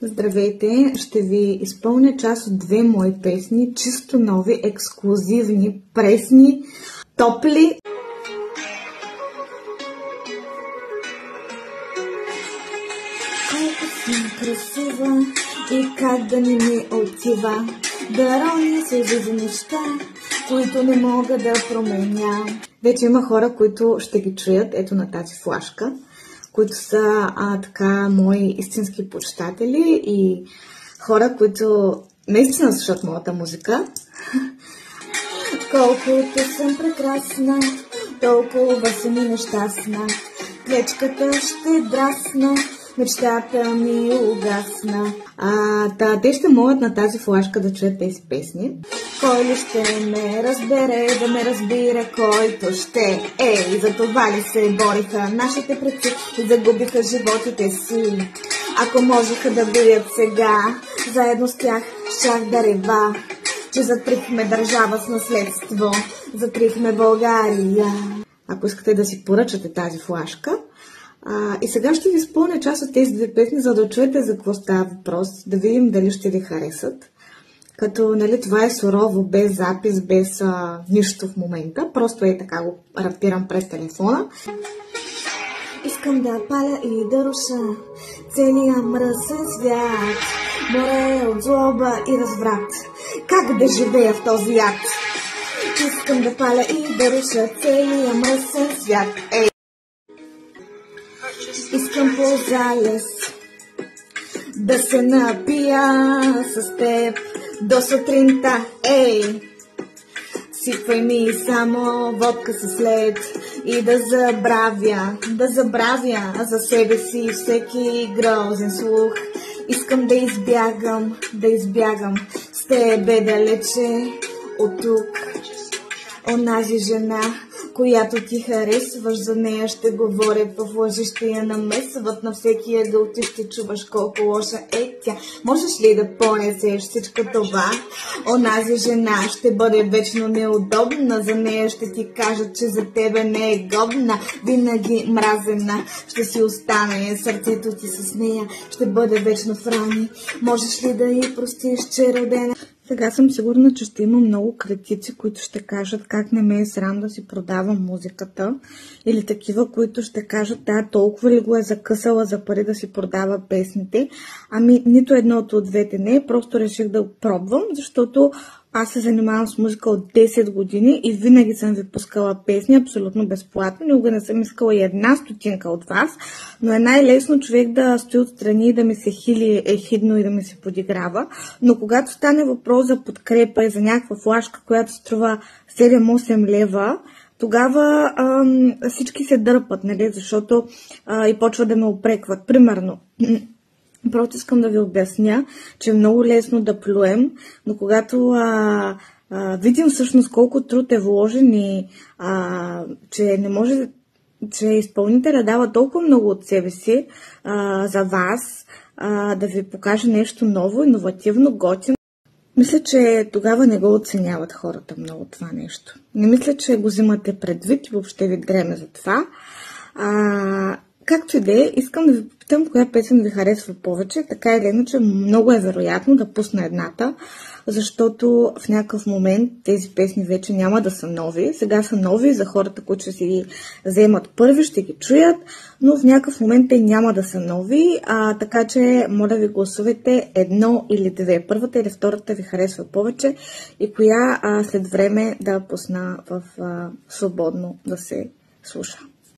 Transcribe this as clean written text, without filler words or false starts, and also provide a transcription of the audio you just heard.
Здравейте! Ще ви изпълня част от две мои песни, чисто нови, ексклузивни, пресни, топли. Колко съм красива и как да не ми отива, да роня сълзи за неща, които не мога да променя. Вече има хора, които ще ги чуят, ето на тази флашка, които са така мои истински почитатели и хора, които наистина слушат моята музика. Колкото съм прекрасна, толкова съм и нещастна. Плечката ще драсна, мечтата ми угасна. Те ще могат на тази флашка да чуят тези песни. Кой ли ще ме разбере, да ме разбира, който ще. Ей, за това ли се бориха нашите предци и загубиха животите си? Ако можеха да бият сега, заедно с тях щях да рева, че затрихме държава с наследство, затрихме България. Ако искате да си поръчате тази флашка, и сега ще ви изпълня част от тези две песни, за да чуете за какво става въпрос, да видим дали ще ви харесат. Като, нали, това е сурово, без запис, без нищо в момента. Просто така го рапирам през телефона. Искам да паля и да руша целия мръсен свят, море от злоба и разврат. Как да живея в този яд? Искам да паля и да руша целия мръсен свят. Искам по залез да се напия с теб до сутринта, ей! Сипвай ми само водка със след и да забравя за себе си всеки грозен слух. Искам да избягам с тебе далече от тук. Онази жена, която ти харесваш, за нея ще говоря в лъжи, ще я намесват на всеки ъгъл, ти ще чуваш колко лоша е тя. Можеш ли да понесеш всичко това? Онази жена ще бъде вечно неудобна, за нея ще ти кажат, че за тебе не е годна. Винаги мразена ще си остане, сърцето ти с нея ще бъде вечно в рани. Можеш ли да й простиш, че е родена? Сега съм сигурна, че ще има много критици, които ще кажат как не ме е срам да си продавам музиката. Или такива, които ще кажат, толкова ли го е закъсала за пари да си продава песните. Ами, нито едното от двете не. Просто реших да го пробвам, защото аз се занимавам с музика от 10 години и винаги съм ви пускала песни абсолютно безплатно. Никога не съм искала и една стотинка от вас, но е най-лесно човек да стои отстрани и да ми се хили ехидно и да ми се подиграва. Но когато стане въпрос за подкрепа и за някаква флашка, която струва 7-8 лева, тогава всички се дърпат, нали? Защото и почва да ме упрекват. Примерно, просто искам да ви обясня, че е много лесно да плюем, но когато видим всъщност колко труд е вложен и че не може, че изпълнителя дава толкова много от себе си за вас, да ви покаже нещо ново, иновативно, готино, мисля, че тогава не го оценяват хората много това нещо. Не мисля, че го взимате предвид и въобще ви дреме за това. Както и да е, искам да ви попитам коя песен ви харесва повече. Така или иначе, много е вероятно да пусна едната, защото в някакъв момент тези песни вече няма да са нови. Сега са нови за хората, които ще си ги вземат първи, ще ги чуят, но в някакъв момент те няма да са нови, така че моля ви гласувайте едно или две. Първата или втората ви харесва повече и коя след време да пусна в свободно да се слуша.